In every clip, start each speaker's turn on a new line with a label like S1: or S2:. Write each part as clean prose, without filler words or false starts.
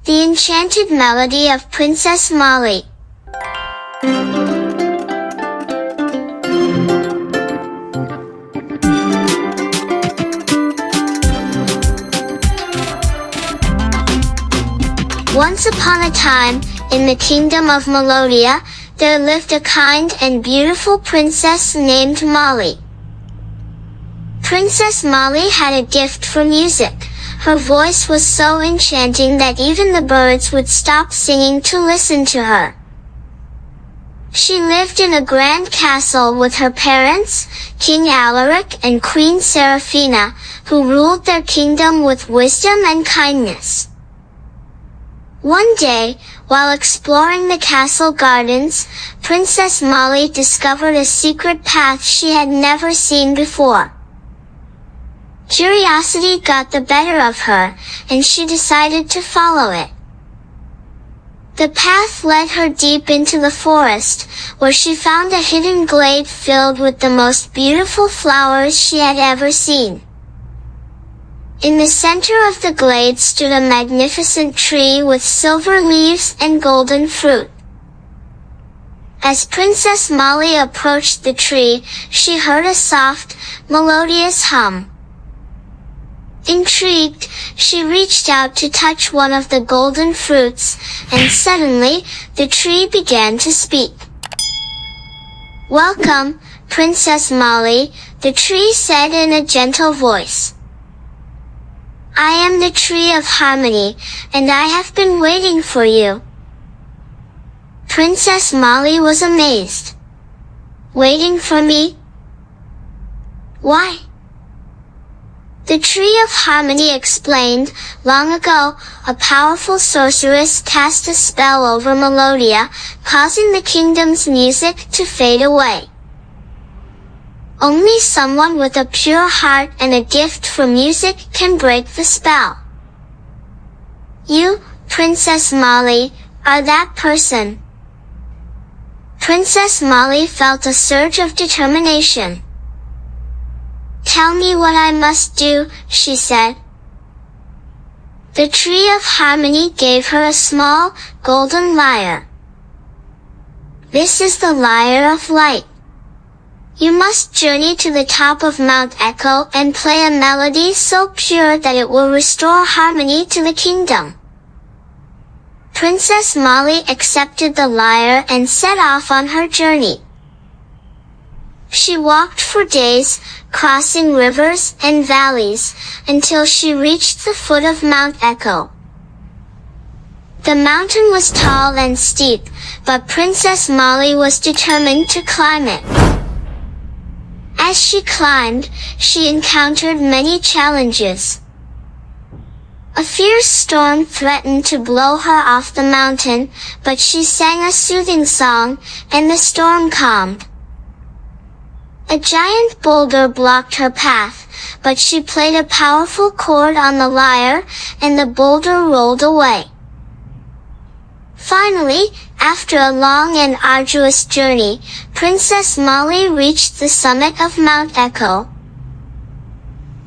S1: The Enchanted Melody of Princess Mollie. Once upon a time, in the kingdom of Melodia, there lived a kind and beautiful princess named Mollie. Princess Mollie had a gift for music. Her voice was so enchanting that even the birds would stop singing to listen to her. She lived in a grand castle with her parents, King Alaric and Queen Seraphina, who ruled their kingdom with wisdom and kindness. One day, while exploring the castle gardens, Princess Mollie discovered a secret path she had never seen before. Curiosity got the better of her, and she decided to follow it. The path led her deep into the forest, where she found a hidden glade filled with the most beautiful flowers she had ever seen. In the center of the glade stood a magnificent tree with silver leaves and golden fruit. As Princess Mollie approached the tree, she heard a soft, melodious hum. Intrigued, she reached out to touch one of the golden fruits, and suddenly, the tree began to speak. "Welcome, Princess Mollie," the tree said in a gentle voice. "I am the tree of harmony, and I have been waiting for you." Princess Mollie was amazed. "Waiting for me? Why?" The Tree of Harmony explained, "Long ago, a powerful sorceress cast a spell over Melodia, causing the kingdom's music to fade away. Only someone with a pure heart and a gift for music can break the spell. You, Princess Mollie, are that person." Princess Mollie felt a surge of determination. "Tell me what I must do," she said. The Tree of Harmony gave her a small, golden lyre. "This is the lyre of light. You must journey to the top of Mount Echo and play a melody so pure that it will restore harmony to the kingdom." Princess Mollie accepted the lyre and set off on her journey. She walked for days, crossing rivers and valleys, until she reached the foot of Mount Echo. The mountain was tall and steep, but Princess Mollie was determined to climb it. As she climbed, she encountered many challenges. A fierce storm threatened to blow her off the mountain, but she sang a soothing song, and the storm calmed. A giant boulder blocked her path, but she played a powerful chord on the lyre, and the boulder rolled away. Finally, after a long and arduous journey, Princess Mollie reached the summit of Mount Echo.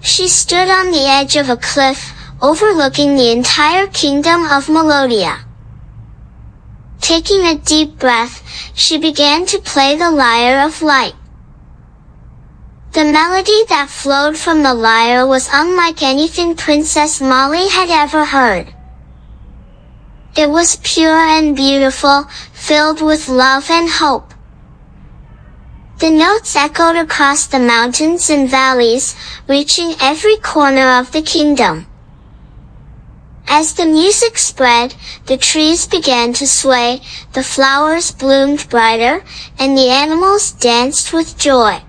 S1: She stood on the edge of a cliff, overlooking the entire kingdom of Melodia. Taking a deep breath, she began to play the lyre of light. The melody that flowed from the lyre was unlike anything Princess Mollie had ever heard. It was pure and beautiful, filled with love and hope. The notes echoed across the mountains and valleys, reaching every corner of the kingdom. As the music spread, the trees began to sway, the flowers bloomed brighter, and the animals danced with joy.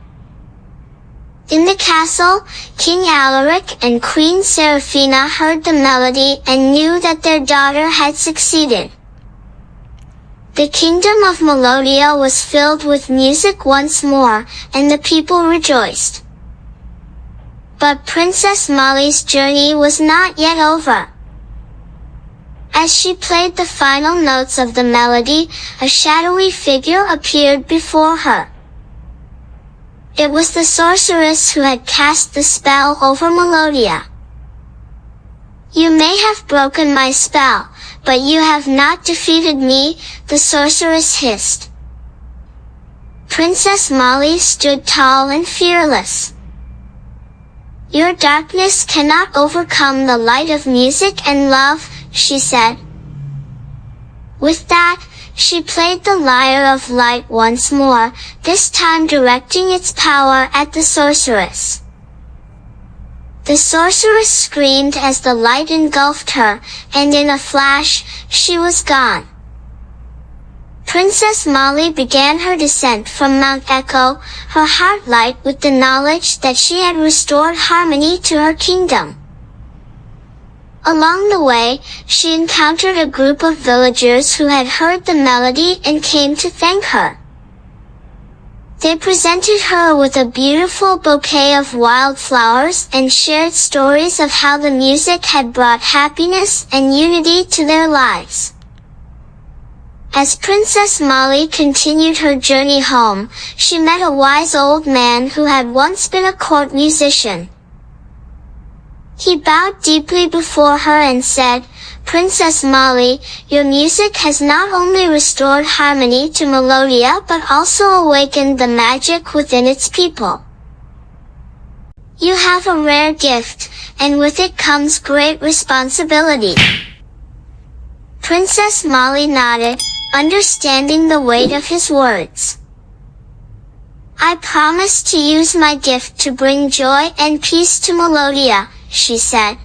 S1: In the castle, King Alaric and Queen Seraphina heard the melody and knew that their daughter had succeeded. The kingdom of Melodia was filled with music once more, and the people rejoiced. But Princess Mollie's journey was not yet over. As she played the final notes of the melody, a shadowy figure appeared before her. It was the sorceress who had cast the spell over Melodia. You may have broken my spell, but you have not defeated me, the sorceress hissed. Princess Mollie stood tall and fearless. Your darkness cannot overcome the light of music and love, she said. With that, she played the lyre of light once more, this time directing its power at the sorceress. The sorceress screamed as the light engulfed her, and in a flash, she was gone. Princess Mollie began her descent from Mount Echo, her heart light with the knowledge that she had restored harmony to her kingdom. Along the way, she encountered a group of villagers who had heard the melody and came to thank her. They presented her with a beautiful bouquet of wildflowers and shared stories of how the music had brought happiness and unity to their lives. As Princess Mollie continued her journey home, she met a wise old man who had once been a court musician. He bowed deeply before her and said, Princess Mollie, your music has not only restored harmony to Melodia but also awakened the magic within its people. You have a rare gift, and with it comes great responsibility. Princess Mollie nodded, understanding the weight of his words. I promise to use my gift to bring joy and peace to Melodia, she said.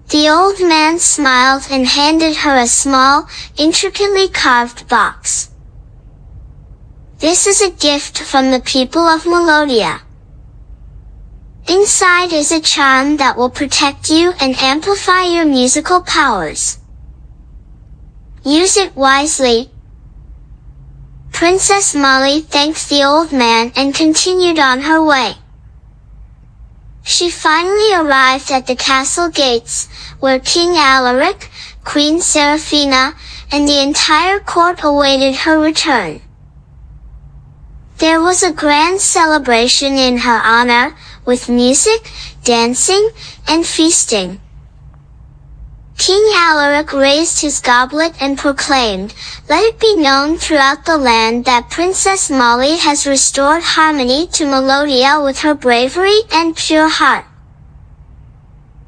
S1: The old man smiled and handed her a small, intricately carved box. This is a gift from the people of Melodia. Inside is a charm that will protect you and amplify your musical powers. Use it wisely. Princess Mollie thanked the old man and continued on her way. She finally arrived at the castle gates, where King Alaric, Queen Seraphina, and the entire court awaited her return. There was a grand celebration in her honor, with music, dancing, and feasting. King Alaric raised his goblet and proclaimed, Let it be known throughout the land that Princess Mollie has restored harmony to Melodia with her bravery and pure heart.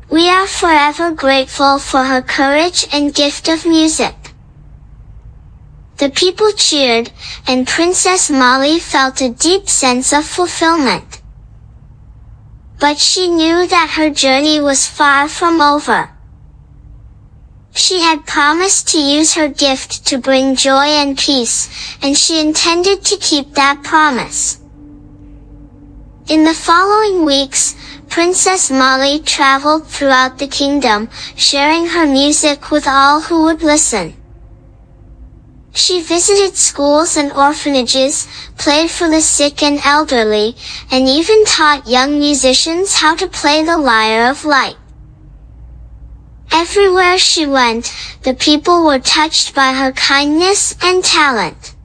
S1: We are forever grateful for her courage and gift of music. The people cheered, and Princess Mollie felt a deep sense of fulfillment. But she knew that her journey was far from over. She had promised to use her gift to bring joy and peace, and she intended to keep that promise. In the following weeks, Princess Mollie traveled throughout the kingdom, sharing her music with all who would listen. She visited schools and orphanages, played for the sick and elderly, and even taught young musicians how to play the lyre of light. Everywhere she went, the people were touched by her kindness and talent.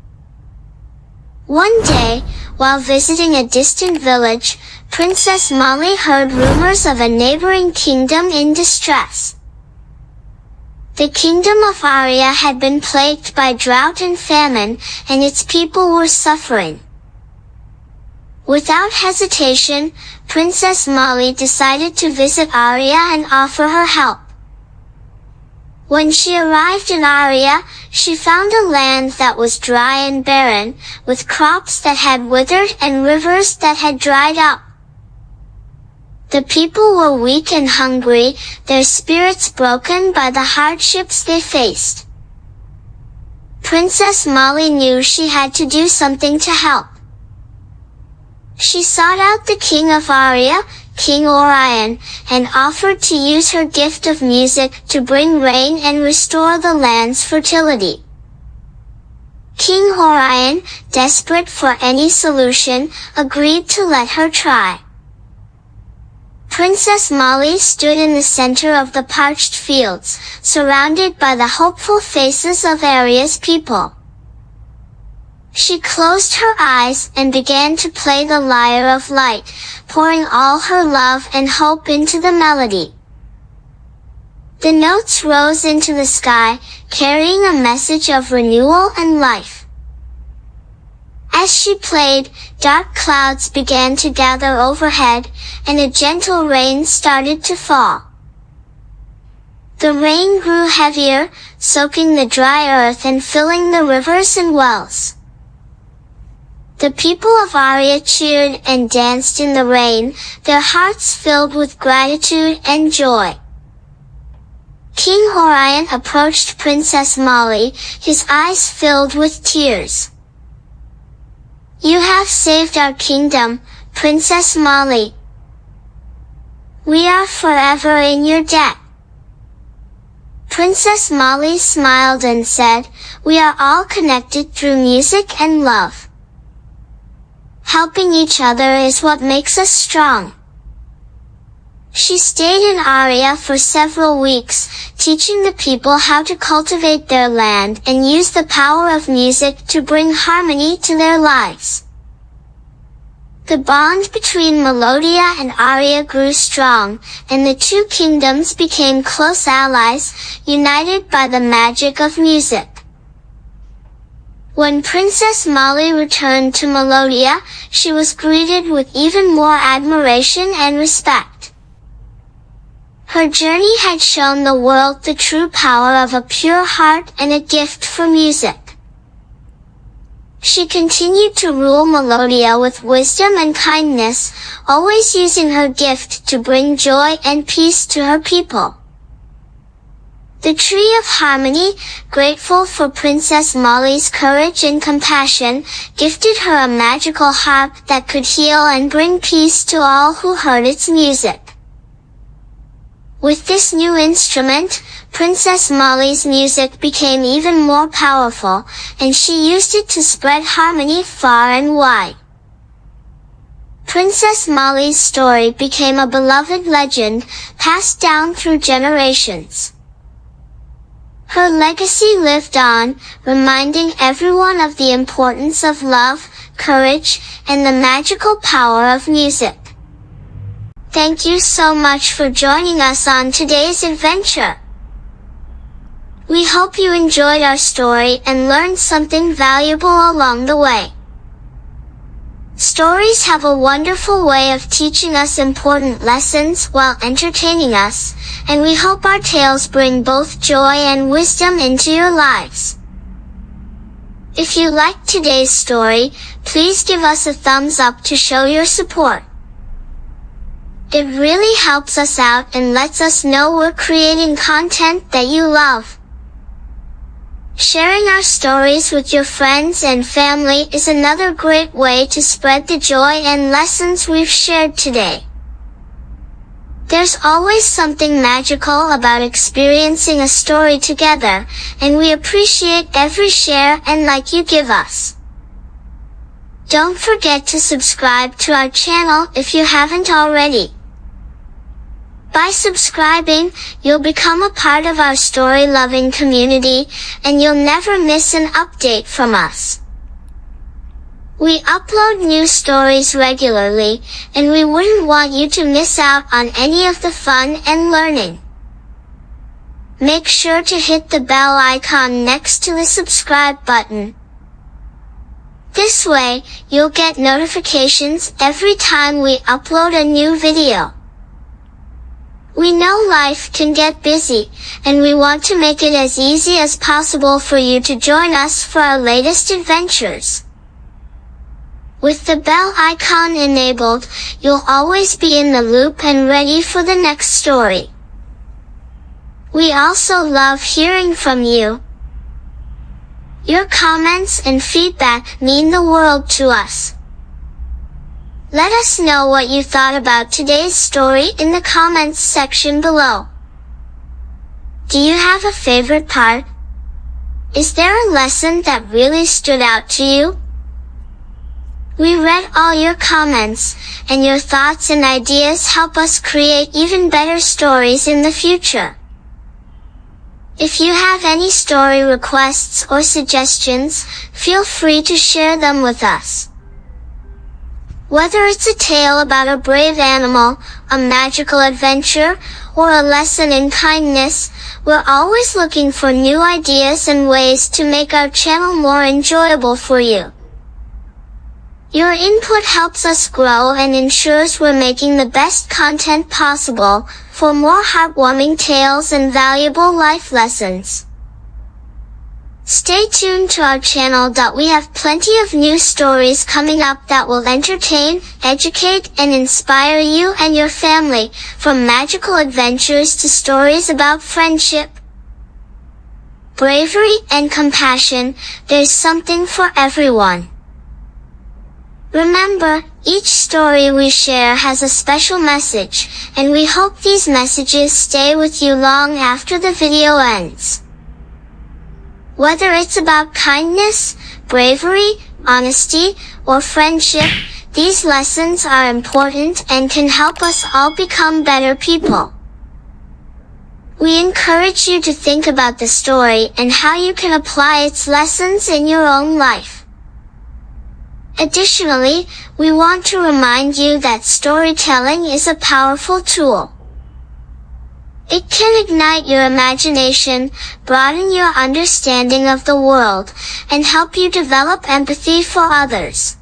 S1: One day, while visiting a distant village, Princess Mollie heard rumors of a neighboring kingdom in distress. The kingdom of Aria had been plagued by drought and famine, and its people were suffering. Without hesitation, Princess Mollie decided to visit Aria and offer her help. When she arrived in Aria, she found a land that was dry and barren, with crops that had withered and rivers that had dried up. The people were weak and hungry, their spirits broken by the hardships they faced. Princess Mollie knew she had to do something to help. She sought out the king of Aria, King Orion, and offered to use her gift of music to bring rain and restore the land's fertility. King Orion, desperate for any solution, agreed to let her try. Princess Mollie stood in the center of the parched fields, surrounded by the hopeful faces of Aria's people. She closed her eyes and began to play the lyre of light, pouring all her love and hope into the melody. The notes rose into the sky, carrying a message of renewal and life. As she played, dark clouds began to gather overhead, and a gentle rain started to fall. The rain grew heavier, soaking the dry earth and filling the rivers and wells. The people of Aria cheered and danced in the rain, their hearts filled with gratitude and joy. King Orion approached Princess Mollie, his eyes filled with tears. "You have saved our kingdom, Princess Mollie. We are forever in your debt." Princess Mollie smiled and said, "We are all connected through music and love. Helping each other is what makes us strong." She stayed in Aria for several weeks, teaching the people how to cultivate their land and use the power of music to bring harmony to their lives. The bond between Melodia and Aria grew strong, and the two kingdoms became close allies, united by the magic of music. When Princess Mollie returned to Melodia, she was greeted with even more admiration and respect. Her journey had shown the world the true power of a pure heart and a gift for music. She continued to rule Melodia with wisdom and kindness, always using her gift to bring joy and peace to her people. The Tree of Harmony, grateful for Princess Mollie's courage and compassion, gifted her a magical harp that could heal and bring peace to all who heard its music. With this new instrument, Princess Mollie's music became even more powerful, and she used it to spread harmony far and wide. Princess Mollie's story became a beloved legend, passed down through generations. Her legacy lived on, reminding everyone of the importance of love, courage, and the magical power of music. Thank you so much for joining us on today's adventure. We hope you enjoyed our story and learned something valuable along the way. Stories have a wonderful way of teaching us important lessons while entertaining us, and we hope our tales bring both joy and wisdom into your lives. If you liked today's story, please give us a thumbs up to show your support. It really helps us out and lets us know we're creating content that you love. Sharing our stories with your friends and family is another great way to spread the joy and lessons we've shared today. There's always something magical about experiencing a story together, and we appreciate every share and like you give us. Don't forget to subscribe to our channel if you haven't already. By subscribing, you'll become a part of our story-loving community, and you'll never miss an update from us. We upload new stories regularly, and we wouldn't want you to miss out on any of the fun and learning. Make sure to hit the bell icon next to the subscribe button. This way, you'll get notifications every time we upload a new video. We know life can get busy, and we want to make it as easy as possible for you to join us for our latest adventures. With the bell icon enabled, you'll always be in the loop and ready for the next story. We also love hearing from you. Your comments and feedback mean the world to us. Let us know what you thought about today's story in the comments section below. Do you have a favorite part? Is there a lesson that really stood out to you? We read all your comments, and your thoughts and ideas help us create even better stories in the future. If you have any story requests or suggestions, feel free to share them with us. Whether it's a tale about a brave animal, a magical adventure, or a lesson in kindness, we're always looking for new ideas and ways to make our channel more enjoyable for you. Your input helps us grow and ensures we're making the best content possible for more heartwarming tales and valuable life lessons. Stay tuned to our channel. We have plenty of new stories coming up that will entertain, educate, and inspire you and your family, from magical adventures to stories about friendship, bravery, and compassion. There's something for everyone. Remember, each story we share has a special message, and we hope these messages stay with you long after the video ends. Whether it's about kindness, bravery, honesty, or friendship, these lessons are important and can help us all become better people. We encourage you to think about the story and how you can apply its lessons in your own life. Additionally, we want to remind you that storytelling is a powerful tool. It can ignite your imagination, broaden your understanding of the world, and help you develop empathy for others.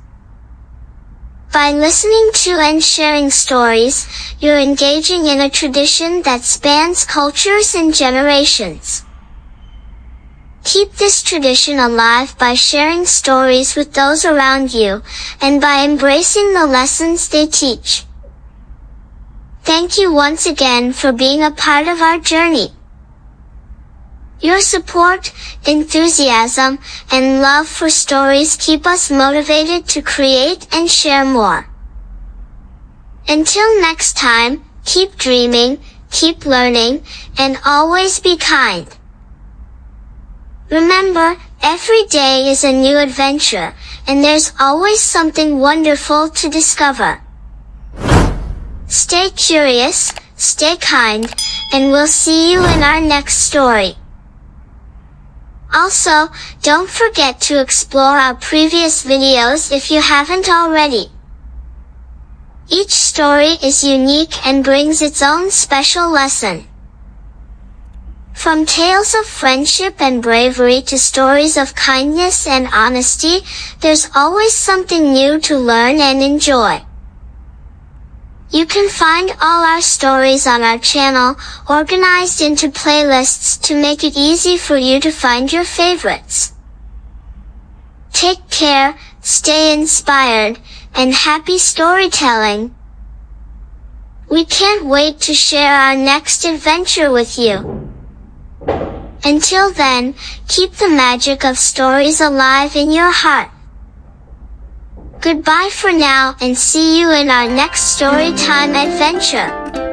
S1: By listening to and sharing stories, you're engaging in a tradition that spans cultures and generations. Keep this tradition alive by sharing stories with those around you, and by embracing the lessons they teach. Thank you once again for being a part of our journey. Your support, enthusiasm, and love for stories keep us motivated to create and share more. Until next time, keep dreaming, keep learning, and always be kind. Remember, every day is a new adventure, and there's always something wonderful to discover. Stay curious, stay kind, and we'll see you in our next story. Also, don't forget to explore our previous videos if you haven't already. Each story is unique and brings its own special lesson. From tales of friendship and bravery to stories of kindness and honesty, there's always something new to learn and enjoy. You can find all our stories on our channel, organized into playlists to make it easy for you to find your favorites. Take care, stay inspired, and happy storytelling! We can't wait to share our next adventure with you. Until then, keep the magic of stories alive in your heart. Goodbye for now, and see you in our next storytime adventure.